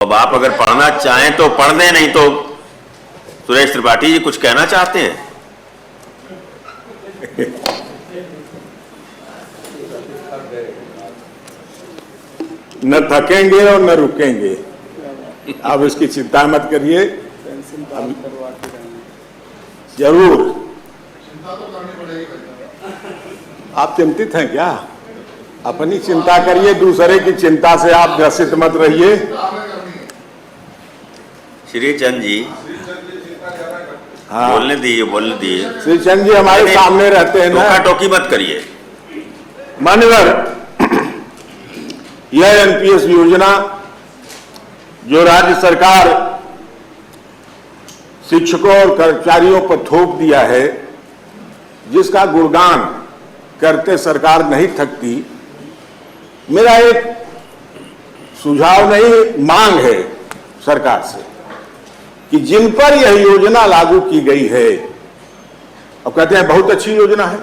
अब आप अगर पढ़ना चाहें तो पढ़ दें, नहीं तो सुरेश त्रिपाठी जी कुछ कहना चाहते हैं? न थकेंगे और न रुकेंगे, आप इसकी चिंता मत करिए, जरूर। आप चिंतित हैं क्या? अपनी चिंता करिए, दूसरे की चिंता से आप ग्रसित मत रहिए। श्री चंद जी, हाँ, बोलने दीजिए। श्री चंद जी हमारे सामने रहते हैं ना, टोका टोकी मत करिए। मान्यवर, यह एनपीएस योजना जो राज्य सरकार शिक्षकों और कर्मचारियों पर थोप दिया है, जिसका गुणगान करते सरकार नहीं थकती, मेरा एक सुझाव नहीं, मांग है सरकार से कि जिन पर यह योजना लागू की गई है, अब कहते हैं बहुत अच्छी योजना है,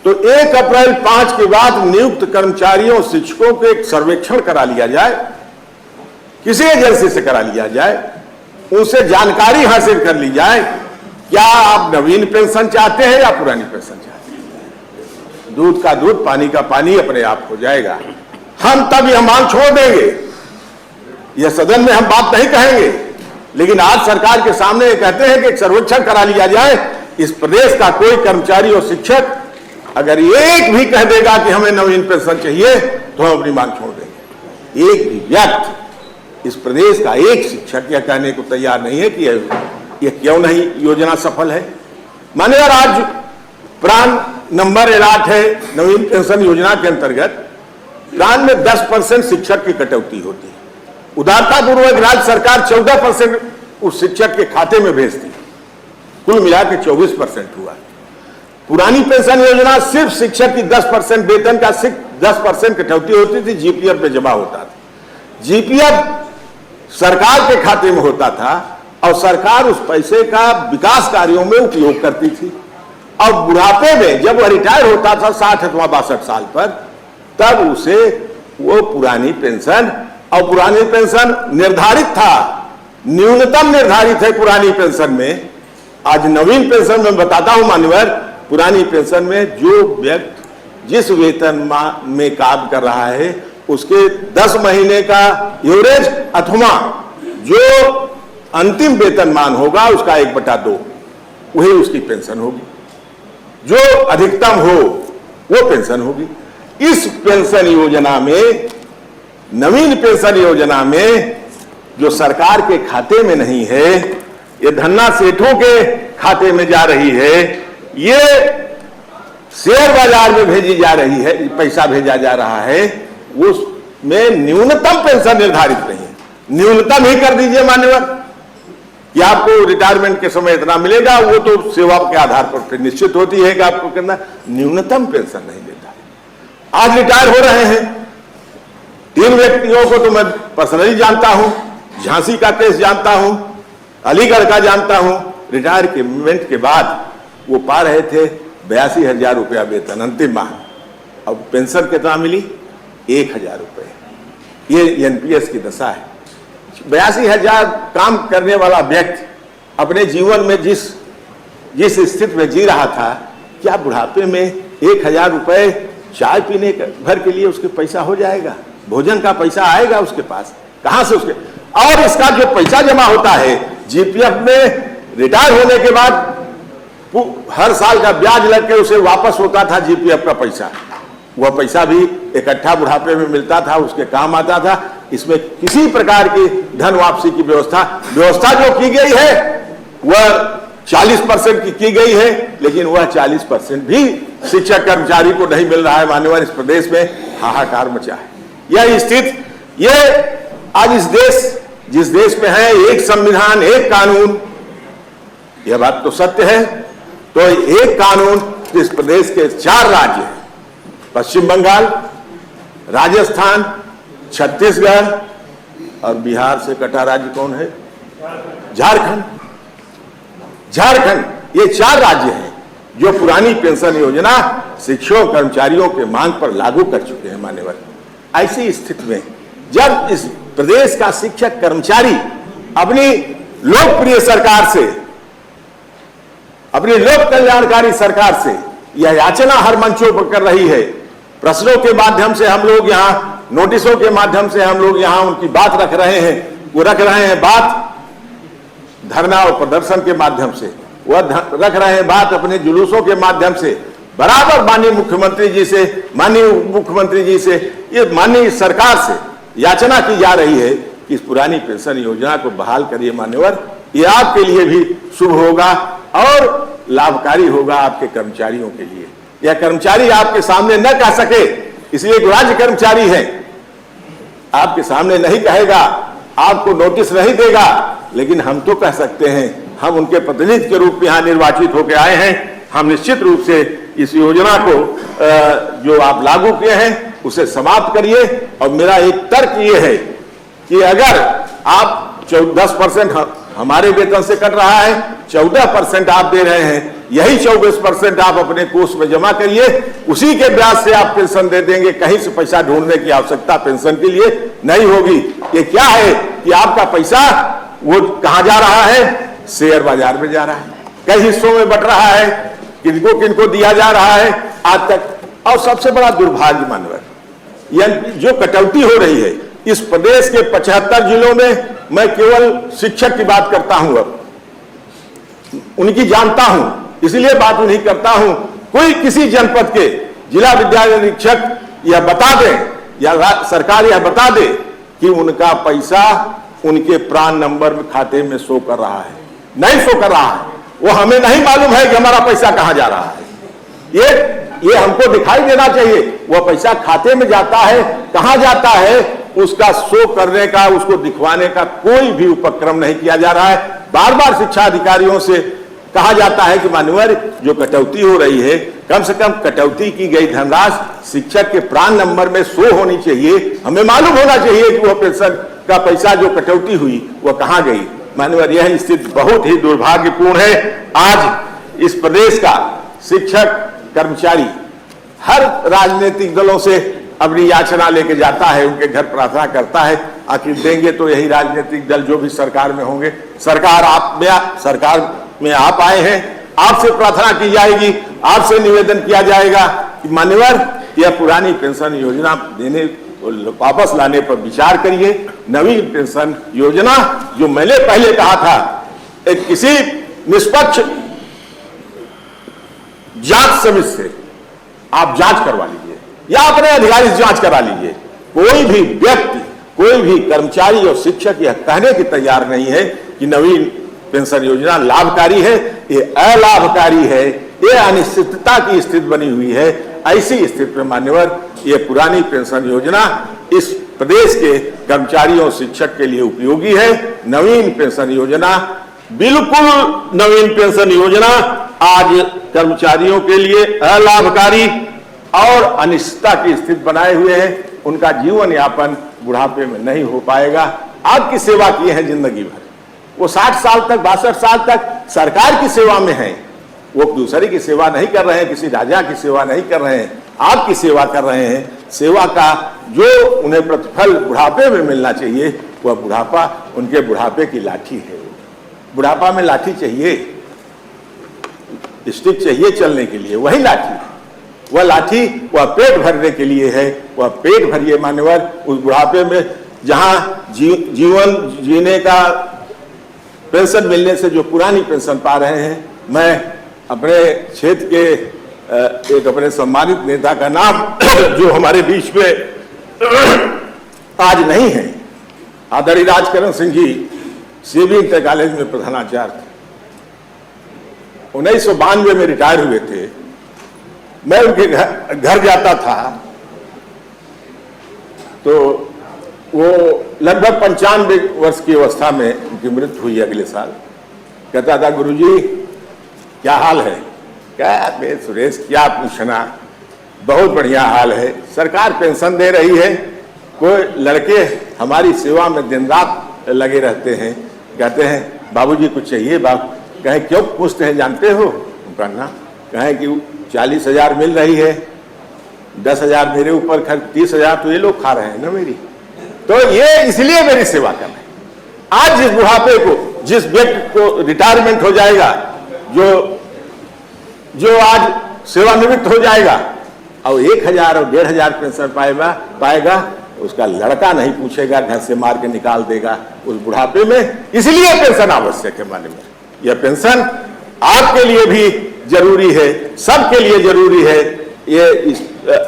तो 1 अप्रैल 5 के बाद नियुक्त कर्मचारियों शिक्षकों को एक सर्वेक्षण करा लिया जाए, किसी एजेंसी से करा लिया जाए, उनसे जानकारी हासिल कर ली जाए, क्या आप नवीन पेंशन चाहते हैं या पुरानी पेंशन चाहते हैं। दूध का दूध, पानी का पानी अपने आप हो जाएगा। हम तब यह मांग छोड़ देंगे, यह सदन में हम बात नहीं कहेंगे, लेकिन आज सरकार के सामने कहते हैं कि एक सर्वेक्षण करा लिया जाए। इस प्रदेश का कोई कर्मचारी और शिक्षक अगर एक भी कह देगा कि हमें नवीन पेंशन चाहिए, तो हम अपनी मांग छोड़ देंगे। एक भी व्यक्ति, इस प्रदेश का एक शिक्षक यह कहने को तैयार नहीं है कि यह क्यों नहीं योजना सफल है। माने आज प्राण नंबर एलाट है नवीन पेंशन योजना के अंतर्गत, प्राण में 10% शिक्षक की कटौती होती है। उदारता पूर्वक राज्य सरकार 14% उस शिक्षक के खाते में भेजती, कुल मिलाकर 24% हुआ। पुरानी पेंशन योजना सिर्फ शिक्षक की 10% वेतन का 10% कटौती होती थी, जीपीएफ में जमा होता था। जीपीएफ सरकार के खाते में होता था और सरकार उस पैसे का विकास कार्यों में उपयोग करती थी। और बुढ़ापे में जब वह रिटायर होता था 60 अथवा 62 साल पर, तब उसे वो पुरानी पेंशन, और पुरानी पेंशन निर्धारित था, न्यूनतम निर्धारित है पुरानी पेंशन में। आज नवीन पेंशन में बताता हूं मान्यवर, पुरानी पेंशन में जो व्यक्ति जिस वेतन में काम कर रहा है, उसके 10 महीने का एवरेज अथवा जो अंतिम वेतनमान होगा उसका 1/2 वही उसकी पेंशन होगी। जो अधिकतम हो वो पेंशन होगी। इस पेंशन योजना में, नवीन पेंशन योजना में, जो सरकार के खाते में नहीं है, ये धन्ना सेठों के खाते में जा रही है, ये शेयर बाजार में भेजी जा रही है, पैसा भेजा जा रहा है, उसमें न्यूनतम पेंशन निर्धारित नहीं है। न्यूनतम ही कर दीजिए मान्यवर कि आपको रिटायरमेंट के समय इतना मिलेगा, वो तो सेवा के आधार पर फिर निश्चित होती है कि आपको करना। न्यूनतम पेंशन नहीं देता है। आज रिटायर हो रहे हैं 3 व्यक्तियों को तो मैं पर्सनली जानता हूं, झांसी का केस जानता हूं, अलीगढ़ का जानता हूं। रिटायरमेंट के बाद वो पा रहे थे 82,000 रुपया वेतन अंतिम माह, अब पेंशन कितना मिली? 1,000 रुपये। ये एनपीएस की दशा है। 82,000 काम करने वाला व्यक्ति अपने जीवन में जिस स्थिति में जी रहा था, क्या बुढ़ापे में 1,000 रुपये चाय पीने भर के लिए उसके पैसा हो जाएगा? भोजन का पैसा आएगा उसके पास? कहां से उसके? और इसका जो पैसा जमा होता है जीपीएफ में, रिटायर होने के बाद हर साल का ब्याज लग के उसे वापस होता था जीपीएफ का पैसा। वह पैसा भी इकट्ठा बुढ़ापे में मिलता था, उसके काम आता था। इसमें किसी प्रकार की धन वापसी की व्यवस्था जो की गई है वह 40% की गई है, लेकिन वह 40% भी शिक्षक कर्मचारी को नहीं मिल रहा है। मान्यवर, इस प्रदेश में हाहाकार मचा है। यह स्थिति, यह आज जिस देश में है एक संविधान एक कानून, यह बात तो सत्य है। तो एक कानून इस प्रदेश के 4 राज्य हैं, पश्चिम बंगाल, राजस्थान, छत्तीसगढ़ और बिहार से कटा राज्य कौन है? झारखंड। ये 4 राज्य हैं जो पुरानी पेंशन योजना शिक्षकों कर्मचारियों के मांग पर लागू कर चुके हैं। मान्यवर, ऐसी स्थिति में जब इस प्रदेश का शिक्षक कर्मचारी अपनी लोकप्रिय सरकार से, अपनी लोक कल्याणकारी सरकार से यह याचना हर मंचों पर कर रही है। प्रश्नों के माध्यम से हम लोग यहाँ, नोटिसों के माध्यम से हम लोग यहाँ उनकी बात रख रहे हैं। वो रख रहे हैं बात धरना और प्रदर्शन के माध्यम से, वह रख रहे हैं बात अपने जुलूसों के माध्यम से। बराबर माननीय मुख्यमंत्री जी से, माननीय उप मुख्यमंत्री जी से, ये माननीय सरकार से याचना की जा रही है कि इस पुरानी पेंशन योजना को बहाल करिए मान्यवर। ये आपके लिए भी शुभ होगा और लाभकारी होगा आपके कर्मचारियों के लिए। यह कर्मचारी आपके सामने न कह सके, इसलिए जो राज्य कर्मचारी है आपके सामने नहीं कहेगा, आपको नोटिस नहीं देगा, लेकिन हम तो कह सकते हैं। हम उनके प्रतिनिधि के रूप में यहाँ निर्वाचित होकर आए हैं। हम निश्चित रूप से इस योजना को जो आप लागू किए हैं उसे समाप्त करिए। और मेरा एक तर्क ये है कि अगर आप 10% हमारे वेतन से कट रहा है, 14% आप दे रहे हैं, यही 24% आप अपने कोष में जमा करिए, उसी के ब्याज से आप पेंशन दे देंगे। कहीं से पैसा ढूंढने की आवश्यकता पेंशन के लिए नहीं होगी। ये क्या है कि आपका पैसा वो कहां जा रहा है? शेयर बाजार में जा रहा है, कई हिस्सों में बट रहा है, किनको किनको दिया जा रहा है आज तक। और सबसे बड़ा दुर्भाग्य मानवर, यह जो कटौती हो रही है इस प्रदेश के 75 जिलों में, मैं केवल शिक्षक की बात करता हूं, अब उनकी जानता हूं इसलिए बात नहीं करता हूं। कोई किसी जनपद के जिला विद्यालय निरीक्षक यह बता दे या सरकार यह बता दे कि उनका पैसा उनके प्राण नंबर में खाते में शो कर रहा है, नहीं शो कर रहा है। वो हमें नहीं मालूम है कि हमारा पैसा कहां जा रहा है। ये हमको दिखाई देना चाहिए। वह पैसा खाते में जाता है, कहां जाता है, उसका शो करने का, उसको दिखवाने का कोई भी उपक्रम नहीं किया जा रहा है। बार बार शिक्षा अधिकारियों से कहा जाता है कि मान्यवर जो कटौती हो रही है, कम से कम कटौती की गई धनराशि शिक्षक के प्राण नंबर में शो होनी चाहिए। हमें मालूम होना चाहिए कि वह पेंशन का पैसा जो कटौती हुई वह कहां गई। मान्यवर यह स्थिति बहुत ही दुर्भाग्यपूर्ण है। आज इस प्रदेश का शिक्षक कर्मचारी हर राजनीतिक दलों से अपनी याचना लेके जाता है, उनके घर प्रार्थना करता है। आखिर देंगे तो यही राजनीतिक दल जो भी सरकार में होंगे। सरकार में आप आए हैं, आपसे प्रार्थना की जाएगी, आपसे निवेदन किया जाएगा कि मान्यवर यह पुरानी पेंशन योजना देने वापस लाने पर विचार करिए। नवीन पेंशन योजना जो मैंने पहले कहा था, एक किसी निष्पक्ष जांच समिति से आप जांच करवा लीजिए या अपने अधिकारी से जांच करा लीजिए। कोई भी व्यक्ति, कोई भी कर्मचारी और शिक्षक यह कहने की तैयार नहीं है कि नवीन पेंशन योजना लाभकारी है। ये अलाभकारी है, ये अनिश्चितता की स्थिति बनी हुई है। ऐसी स्थिति में मान्यवर ये पुरानी पेंशन योजना इस प्रदेश के कर्मचारियों और शिक्षक के लिए उपयोगी है। नवीन पेंशन योजना, बिल्कुल नवीन पेंशन योजना आज कर्मचारियों के लिए अलाभकारी और अनिश्चितता की स्थिति बनाए हुए है। उनका जीवन यापन बुढ़ापे में नहीं हो पाएगा। आपकी सेवा किए हैं जिंदगी भर, वो 60 साल तक, 62 साल तक सरकार की सेवा में है। वो दूसरे की सेवा नहीं कर रहे हैं, किसी राजा की सेवा नहीं कर रहे हैं, आपकी सेवा कर रहे हैं। सेवा का जो उन्हें प्रतिफल बुढ़ापे में मिलना चाहिए, वह बुढ़ापा उनके बुढ़ापे की लाठी है। बुढ़ापा में लाठी चाहिए, स्टिक चाहिए चलने के लिए, वही लाठी, वह लाठी वह पेट भरने के लिए है। वह पेट भरिए मान्यवर उस बुढ़ापे में, जहां जीवन जीने का पेंशन मिलने से जो पुरानी पेंशन पा रहे हैं। मैं अपने क्षेत्र के एक अपने सम्मानित नेता का नाम जो हमारे बीच में आज नहीं है, आदरणीय Rajkaran Singh ji CB inter college में प्रधानाचार्य थे, 1992 में रिटायर हुए थे। मैं उनके घर जाता था तो वो लगभग 95 वर्ष की अवस्था में उनकी मृत्यु हुई अगले साल। कहता था गुरुजी क्या हाल है? क्या बे सुरेश क्या पूछना, बहुत बढ़िया हाल है, सरकार पेंशन दे रही है। कोई लड़के हमारी सेवा में दिन रात लगे रहते हैं, कहते हैं बाबूजी कुछ चाहिए बाप। कहे क्यों पूछते हैं जानते हो? कहना कहे कि 40,000 मिल रही है, 10,000 मेरे ऊपर खर्च, 30,000 तो ये लोग खा रहे हैं ना मेरी। तो ये इसलिए मेरी सेवा करना है। आज जिस बुढ़ापे को, जिस व्यक्ति को रिटायरमेंट हो जाएगा, जो आज सेवानिवृत्त हो जाएगा और 1,000 और 1,500 पेंशन पाएगा, उसका लड़का नहीं पूछेगा, घर से मार के निकाल देगा उस बुढ़ापे में। इसलिए पेंशन आवश्यक है। माननीय, यह पेंशन आपके लिए भी जरूरी है, सबके लिए जरूरी है। ये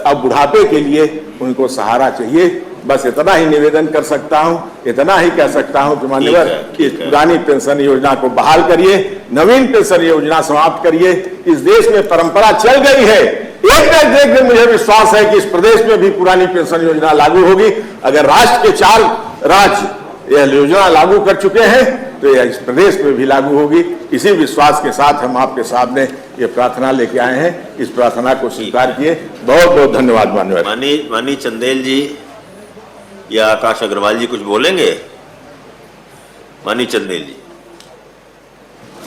अब बुढ़ापे के लिए उनको सहारा चाहिए। बस इतना ही निवेदन कर सकता हूं, इतना ही कह सकता हूं कि माननीय, कि पुरानी पेंशन योजना को बहाल करिए, नवीन पेंशन योजना समाप्त करिए। इस देश में परंपरा चल गई है, एक न एक दिन मुझे विश्वास है कि इस प्रदेश में भी पुरानी पेंशन योजना लागू होगी। अगर राष्ट्र के 4 राज्य यह योजना लागू कर चुके हैं तो यह इस प्रदेश में भी लागू होगी। इसी विश्वास के साथ हम आपके सामने ये प्रार्थना लेके आए हैं। इस प्रार्थना को स्वीकार किए। बहुत बहुत धन्यवाद। माननीय चंदेल जी या आकाश अग्रवाल जी कुछ बोलेंगे? माननीय चंदेल जी।